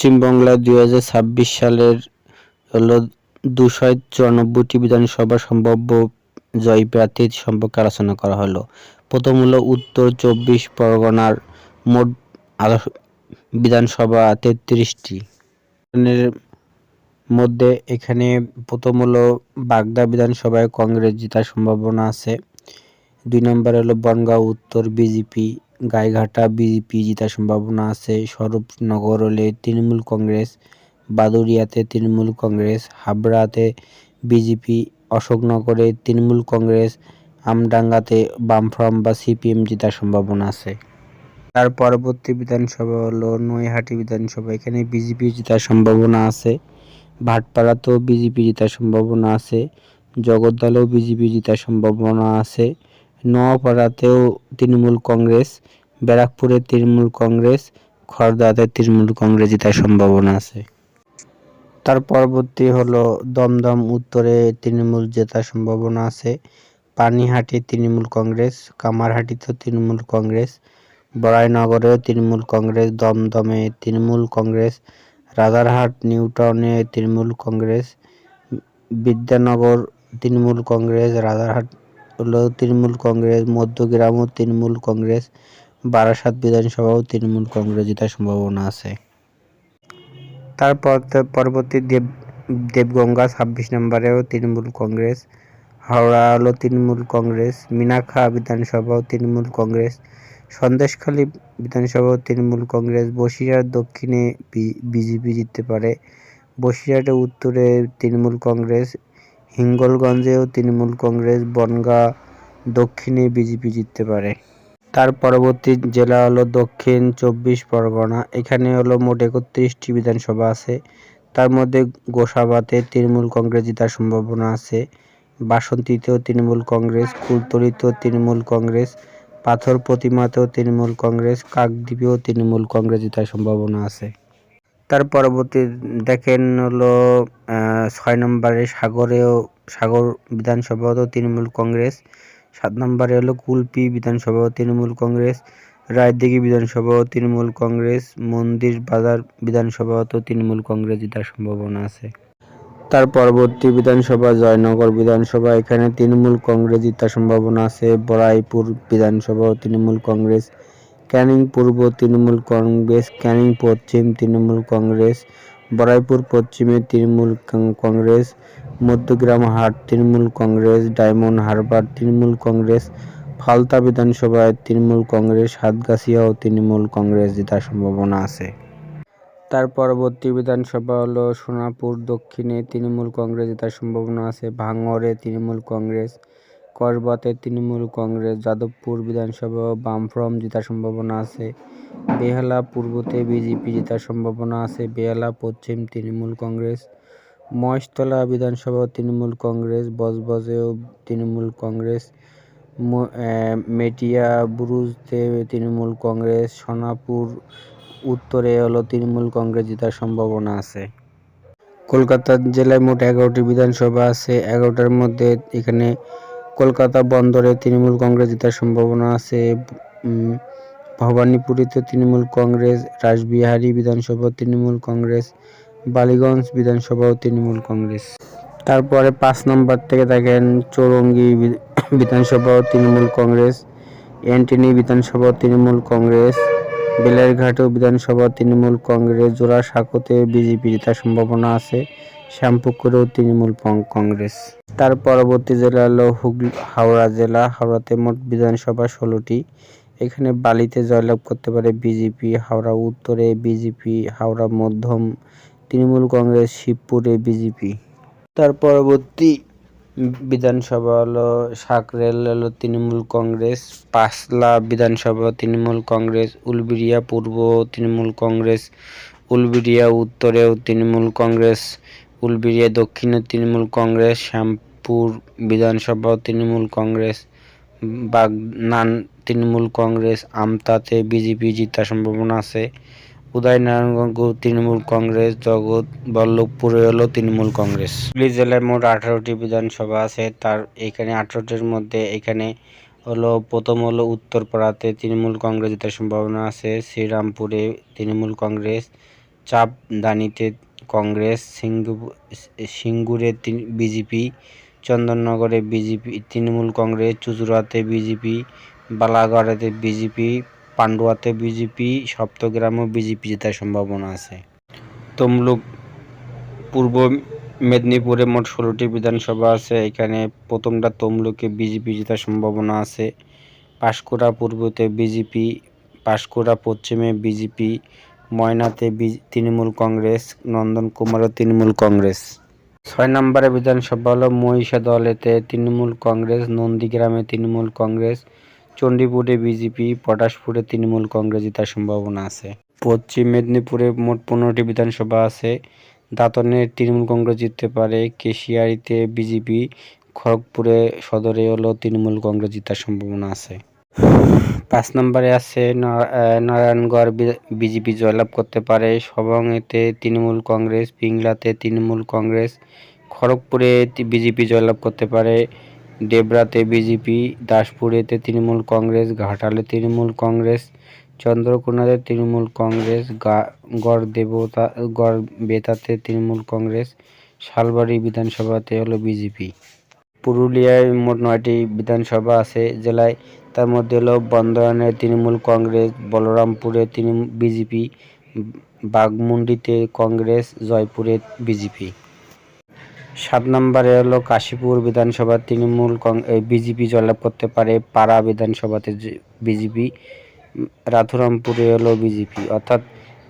পশ্চিমবাংলায় 2026 সালের হলো 294টি বিধানসভা সম্ভাব্য জয়ী প্রার্থী সম্পর্কে আলোচনা করা হলো। প্রথম হলো উত্তর 24 পরগনার মোট বিধানসভা 33টি। এর মধ্যে এখানে প্রথম হলো বাগদা বিধানসভায় কংগ্রেস জেতার সম্ভাবনা আছে। 2 নম্বরে হলো বনগাঁও উত্তর বিজেপি, গাইঘাটা বিজেপি জেতার সম্ভাবনা আছে। স্বরূপনগর হলে তৃণমূল কংগ্রেস, বাদুড়িয়াতে তৃণমূল কংগ্রেস, হাবড়াতে বিজেপি, অশোকনগরে তৃণমূল কংগ্রেস, আমডাঙ্গাতে বামফ্রন্ট বা সিপিএম জেতার সম্ভাবনা আছে। তার পরবর্তী বিধানসভা হলো নৈহাটি বিধানসভা, এখানে বিজেপি জেতার সম্ভাবনা আছে। ভাটপাড়াতেও বিজেপি জেতার সম্ভাবনা আছে। জগদ্দলেও বিজেপি জেতার সম্ভাবনা আছে। নোয়াপাড়াতেও তৃণমূল কংগ্রেস, ব্যারাকপুরে তৃণমূল কংগ্রেস, খড়দাতে তৃণমূল কংগ্রেস জেতার সম্ভাবনা আছে। তার পরবর্তী হলো দমদম উত্তরে তৃণমূল জেতার সম্ভাবনা আছে। পানিহাটি তৃণমূল কংগ্রেস, কামারহাটিতেও তৃণমূল কংগ্রেস, বরাইনগরেও তৃণমূল কংগ্রেস, দমদমে তৃণমূল কংগ্রেস, রাজারহাট নিউটাউনে তৃণমূল কংগ্রেস, বিদ্যানগর তৃণমূল কংগ্রেস, রাজারহাট হলো তৃণমূল কংগ্রেস, মধ্যগ্রামও তৃণমূল কংগ্রেস, বারাসাত বিধানসভাও তৃণমূল কংগ্রেস জেতার সম্ভাবনা আছে। তারপর পরবর্তী দেবগঙ্গা 26 নম্বরেও তৃণমূল কংগ্রেস, হাওড়া হলো তৃণমূল কংগ্রেস, মিনাখা বিধানসভাও তৃণমূল কংগ্রেস, সন্দেশখালী বিধানসভাও তৃণমূল কংগ্রেস, বসিরহাট দক্ষিণে বিজেপি জিততে পারে, বসিরহাটে উত্তরে তৃণমূল কংগ্রেস, হিঙ্গলগঞ্জেও তৃণমূল কংগ্রেস, বনগাঁ দক্ষিণে বিজেপি জিততে পারে। তার পরবর্তী জেলা হলো দক্ষিণ 24 পরগনা, এখানে হলো মোট 31টি বিধানসভা আছে। তার মধ্যে গোসাবাতে তৃণমূল কংগ্রেস জেতার সম্ভাবনা আছে। বাসন্তীতেও তৃণমূল কংগ্রেস, কুলতলিতেও তৃণমূল কংগ্রেস, পাথর প্রতিমাতেও তৃণমূল কংগ্রেস, কাকদ্বীপেও তৃণমূল কংগ্রেস জেতার সম্ভাবনা আছে। তার পরবর্তী দেখেন হলো 6 নম্বরে সাগর বিধানসভাতেও তৃণমূল কংগ্রেস, 7 নম্বরে হলো কুলপি বিধানসভাও তৃণমূল কংগ্রেস, রায়দিঘি বিধানসভাও তৃণমূল কংগ্রেস, মন্দির বাজার বিধানসভাতেও তৃণমূল কংগ্রেস জেতার সম্ভাবনা আছে। তার পরবর্তী বিধানসভা জয়নগর বিধানসভা, এখানে তৃণমূল কংগ্রেস জেতার সম্ভাবনা আছে। বরাইপুর বিধানসভাও তৃণমূল কংগ্রেস, ক্যানিং পূর্ব তৃণমূল কংগ্রেস, ক্যানিং পশ্চিম তৃণমূল কংগ্রেস, বরাইপুর পশ্চিমে তৃণমূল কংগ্রেস, মধ্যগ্রাম হাট তৃণমূল কংগ্রেস, ডায়মন্ড হারবার তৃণমূল কংগ্রেস, ফালতা বিধানসভায় তৃণমূল কংগ্রেস, সাতগাছিয়াও তৃণমূল কংগ্রেস জেতার সম্ভাবনা আছে। তার পরবর্তী বিধানসভা হলো সোনাপুর দক্ষিণে তৃণমূল কংগ্রেস জেতার সম্ভাবনা আছে। ভাঙড়ে তৃণমূল কংগ্রেস, কসবাতে তৃণমূল কংগ্রেস, যাদবপুর বিধানসভা বামফ্রন্ট জেতার সম্ভাবনা আছে। বেহালা পূর্বতে বিজেপি জেতার সম্ভাবনা আছে। বেহালা পশ্চিম তৃণমূল কংগ্রেস, মহেশতলা বিধানসভা তৃণমূল কংগ্রেস, বজবজেও তৃণমূল কংগ্রেস, মেটিয়া বুরুজতে তৃণমূল কংগ্রেস, সোনাপুর উত্তরে হলো তৃণমূল কংগ্রেস জেতার সম্ভাবনা আছে। কলকাতা জেলায় মোট 11টি বিধানসভা আছে। 11টার মধ্যে এখানে কলকাতা বন্দরে তৃণমূল কংগ্রেস জেতার সম্ভাবনা আছে। ভবানীপুরীতে তৃণমূল কংগ্রেস, রাসবিহারী বিধানসভা তৃণমূল কংগ্রেস, বালিগঞ্জ বিধানসভাও তৃণমূল কংগ্রেস। তারপরে 5 নম্বর থেকে দেখেন চৌরঙ্গি বিধানসভাও তৃণমূল কংগ্রেস, অ্যান্টনি বিধানসভা তৃণমূল কংগ্রেস, বেলেরঘাটও বিধানসভা তৃণমূল কংগ্রেস, জোড়াসাঁকোতে বিজেপি জেতার সম্ভাবনা আছে। শ্যামপুকুরেও তৃণমূল কংগ্রেস। তার পরবর্তী জেলা হলো হাওড়া জেলা, হাওড়াতে মোট বিধানসভা 16টি, এখানে বালিতে জয়লাভ করতে পারে বিজেপি, হাওড়া উত্তরে বিজেপি, হাওড়া মধ্যম তৃণমূল কংগ্রেস, শিবপুরে বিজেপি। তার পরবর্তী বিধানসভা হলো সাকরেল হলো তৃণমূল কংগ্রেস, পাঁশলা বিধানসভা তৃণমূল কংগ্রেস, উলবেড়িয়া পূর্ব তৃণমূল কংগ্রেস, উলবেড়িয়া উত্তরেও তৃণমূল কংগ্রেস, উলবেড়িয়া দক্ষিণে তৃণমূল কংগ্রেস, শ্যামপুর বিধানসভা তৃণমূল কংগ্রেস, বাগনান তৃণমূল কংগ্রেস, আমতাতে বিজেপি জেতার সম্ভাবনা আছে। উদয়নারায়ণগঞ্জ তৃণমূল কংগ্রেস, জগৎবল্লভপুরে হলো তৃণমূল কংগ্রেস। হুগলি জেলায় মোট 18টি বিধানসভা আছে। তার এখানে 18টির মধ্যে এখানে হলো প্রথম হলো উত্তরপাড়াতে তৃণমূল কংগ্রেস জেতার সম্ভাবনা আছে। শ্রীরামপুরে তৃণমূল কংগ্রেস, চাপদানিতে কংগ্রেস, সিঙ্গুরে বিজেপি, চন্দননগরে বিজেপি তৃণমূল কংগ্রেস, চুঁচুড়াতে বিজেপি, বালাগড়াতে বিজেপি, পান্ডুয়াতে বিজেপি, সপ্তগ্রামেও বিজেপি জেতার সম্ভাবনা আছে। তমলুক পূর্ব মেদিনীপুরে মোট 16টি বিধানসভা আছে। এখানে প্রথমটা তমলুকে বিজেপি জেতার সম্ভাবনা আছে। পাঁশকুড়া পূর্বতে বিজেপি, পাঁশকুড়া পশ্চিমে বিজেপি, ময়নাতে তৃণমূল কংগ্রেস, নন্দনকুমারও তৃণমূল কংগ্রেস। 6 নম্বরে বিধানসভা হলো মহিষাদলেতে তৃণমূল কংগ্রেস, নন্দীগ্রামে তৃণমূল কংগ্রেস, চণ্ডীপুরে বিজেপি, পটাশপুরে তৃণমূল কংগ্রেস জেতার সম্ভাবনা আছে। পশ্চিম মেদিনীপুরে মোট 15টি বিধানসভা আছে। দাঁতনে তৃণমূল কংগ্রেস জিততে পারে, কেশিয়াড়িতে বিজেপি, খড়গপুরে সদরে হলো তৃণমূল কংগ্রেস জেতার সম্ভাবনা আছে। 5 নম্বরে আছে নারায়ণগড় বিজেপি জয়লাভ করতে পারে, সবংতে তৃণমূল কংগ্রেস, পিংলাতে তৃণমূল কংগ্রেস, খড়গপুরে বিজেপি জয়লাভ করতে পারে, ডেবরাতে বিজেপি, দাসপুরেতে তৃণমূল কংগ্রেস, ঘাটালে তৃণমূল কংগ্রেস, চন্দ্রকোনাতে তৃণমূল কংগ্রেস, গড়বেতাতে তৃণমূল কংগ্রেস, শালবাড়ি বিধানসভাতে হলো বিজেপি। পুরুলিয়ায় মোট 9টি বিধানসভা আছে জেলায়, তার মধ্যে হলো বর্ধমানে তৃণমূল কংগ্রেস, বলরামপুরে বিজেপি, বাঘমুন্ডিতে কংগ্রেস, জয়পুরে বিজেপি। 7 নম্বরে হলো কাশীপুর বিধানসভা বিজেপি জয়লাভ করতে পারে, পাড়া বিধানসভাতে বিজেপি, রাধুরামপুরে হলো বিজেপি। অর্থাৎ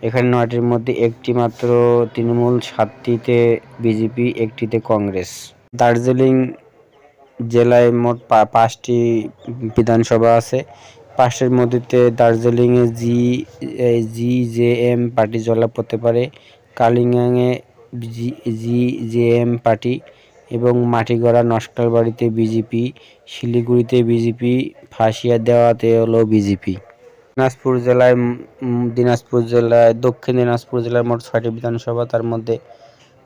এখানে 9টির মধ্যে একটি মাত্র তৃণমূল, 7টিতে বিজেপি, একটিতে কংগ্রেস। দার্জিলিং জেলায় মোট 5টি বিধানসভা আছে। 5টির মধ্যে দার্জিলিংয়ে জিজেএম পার্টি জয়লাভ করতে পারে, কালিম্পংয়ে জিজেএম পার্টি এবং মাটিগড়া নস্কালবাড়িতে বিজেপি, শিলিগুড়িতে বিজেপি, ফাঁসিয়া দেওয়াতে হলো বিজেপি। দক্ষিণ দিনাজপুর জেলায় মোট 6টি বিধানসভা, তার মধ্যে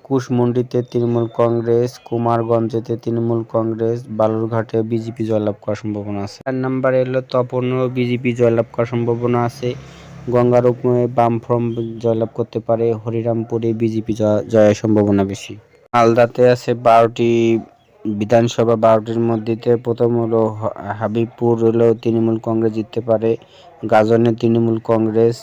কুশমুন্ডিতে তৃণমূল কংগ্রেস, কুমারগঞ্জেতে তৃণমূল কংগ্রেস, বালুরঘাটে বিজেপি জয়লাভ করার সম্ভাবনা আছে। 4 নম্বরে হলো তপনও বিজেপি জয়লাভ করার সম্ভাবনা আছে, গঙ্গারুপমে বামফ্রন্ট জয়লাভ করতে পারে, হরিরামপুরে বিজেপি জয়ের সম্ভাবনা বেশি। মালদাতে আছে 12টি বিধানসভা, 12টির মধ্যে প্রথম হলো হাবিবপুর হলো তৃণমূল কংগ্রেস জিততে পারে, গাজনে তৃণমূল কংগ্রেস,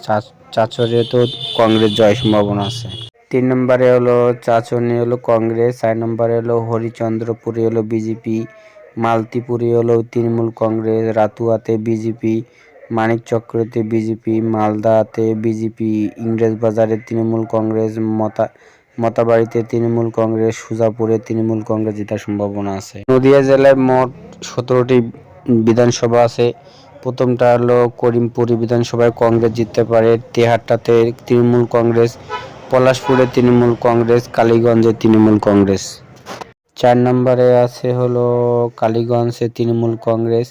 চাচরে তো কংগ্রেস জয়ের সম্ভাবনা আছে। 3 নম্বরে হলো চাচনে হলো কংগ্রেস, 4 নম্বরে হলো হরিচন্দ্রপুরে হলো বিজেপি, মালতীপুরে হলো তৃণমূল কংগ্রেস, রাতুয়াতে বিজেপি, মানিকচক্রতে বিজেপি, মালদাতে বিজেপি, ইংরেজবাজারে তৃণমূল কংগ্রেস, মতাবাড়িতে তৃণমূল কংগ্রেস, সুজাপুরে তৃণমূল কংগ্রেস জেতার সম্ভাবনা আছে। নদিয়া জেলায় মোট 17টি বিধানসভা আছে। প্রথমটা হলো করিমপুর বিধানসভায় কংগ্রেস জিততে পারে, তেহাট্টাতে তৃণমূল কংগ্রেস, পলাশপুরে তৃণমূল কংগ্রেস, কালীগঞ্জে তৃণমূল কংগ্রেস। 4 নম্বরে আছে হলো কালীগঞ্জে তৃণমূল কংগ্রেস,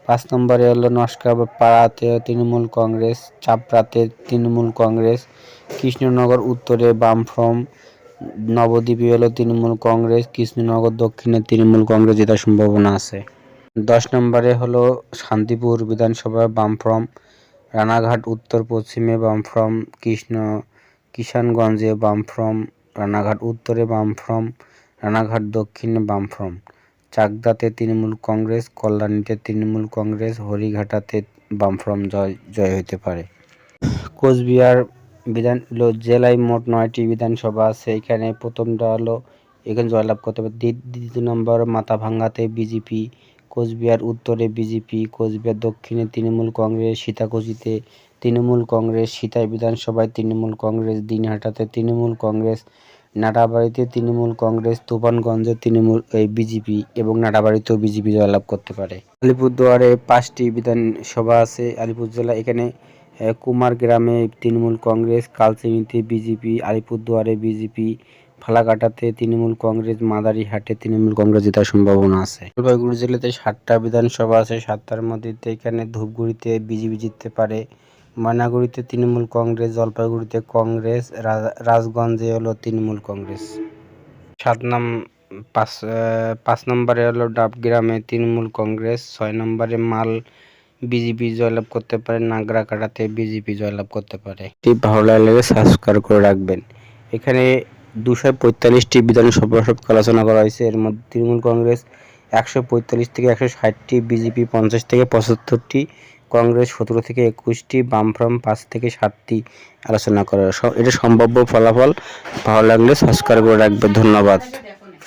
5 নম্বরে হলো নস্কাপাড়াতে তৃণমূল কংগ্রেস, চাপড়াতে তৃণমূল কংগ্রেস, কৃষ্ণনগর উত্তরে বামফ্রন্ট, নবদ্বীপে হলো তৃণমূল কংগ্রেস, কৃষ্ণনগর দক্ষিণে তৃণমূল কংগ্রেস জেতার সম্ভাবনা আছে। 10 নম্বরে হলো শান্তিপুর বিধানসভা বামফ্রন্ট, রানাঘাট উত্তর পশ্চিমে বামফ্রন্ট, কিষানগঞ্জে বামফ্রন্ট, রানাঘাট উত্তরে বামফ্রন্ট, রানাঘাট দক্ষিণে বামফ্রন্ট, চাকদাতে তৃণমূল কংগ্রেস, কল্যাণীতে তৃণমূল কংগ্রেস, হরিঘাটাতে বামফ্রন্ট জয় হতে পারে। কোচবিহার জেলায় মোট 9টি বিধানসভা আছে। এখানে প্রথমটা হলো এখানে জয়লাভ করতে পারে, দ্বিতীয় নম্বর মাথাভাঙ্গাতে বিজেপি, কোচবিহার উত্তরে বিজেপি, কোচবিহার দক্ষিণে তৃণমূল কংগ্রেস, সীতাকুচিতে তৃণমূল কংগ্রেস, সীতাই বিধানসভায় তৃণমূল কংগ্রেস, দিনহাটাতে তৃণমূল কংগ্রেস, নাটাবাড়িতে তৃণমূল কংগ্রেস, তুফানগঞ্জে তৃণমূল বিজেপি এবং নাটাবাড়িতেও বিজেপি জয়লাভ করতে পারে। আলিপুরদুয়ারে 5টি বিধানসভা আছে। আলিপুর জেলা এখানে কুমারগ্রামে তৃণমূল কংগ্রেস, কালচিনিতে বিজেপি, আলিপুরদুয়ারে বিজেপি, ফালাকাটাতে তৃণমূল কংগ্রেস, মাদারিহাটে তৃণমূল কংগ্রেস জেতার সম্ভাবনা আছে। জলপাইগুড়ি জেলাতে 7টা বিধানসভা আছে। 7টার মধ্যে এখানে ধূপগুড়িতে বিজেপি জিততে পারে, ময়নাগুড়িতে তৃণমূল কংগ্রেস, জলপাইগুড়িতে কংগ্রেস, রাজগঞ্জে হলো তৃণমূল কংগ্রেস। 5 নম্বরে হলো ডাবগ্রামে তৃণমূল কংগ্রেস, 6 নম্বরে বিজেপি জয়লাভ করতে পারে, নাগরাকাটাতে বিজেপি জয়লাভ করতে পারে। ভালো লাগলে সাবস্ক্রাইব করে রাখবেন। এখানে 245টি বিধানসভা আসন আলোচনা করা হয়েছে। এর মধ্যে তৃণমূল কংগ্রেস 145 থেকে 160টি, বিজেপি 50 থেকে 75টি, কংগ্রেস 17 থেকে 21টি, বামফ্রন্ট 5 থেকে 7টি আলোচনা করা। এটা সম্ভাব্য ফলাফল। ভালো লাগলে সাবস্ক্রাইব করে রাখবেন। ধন্যবাদ।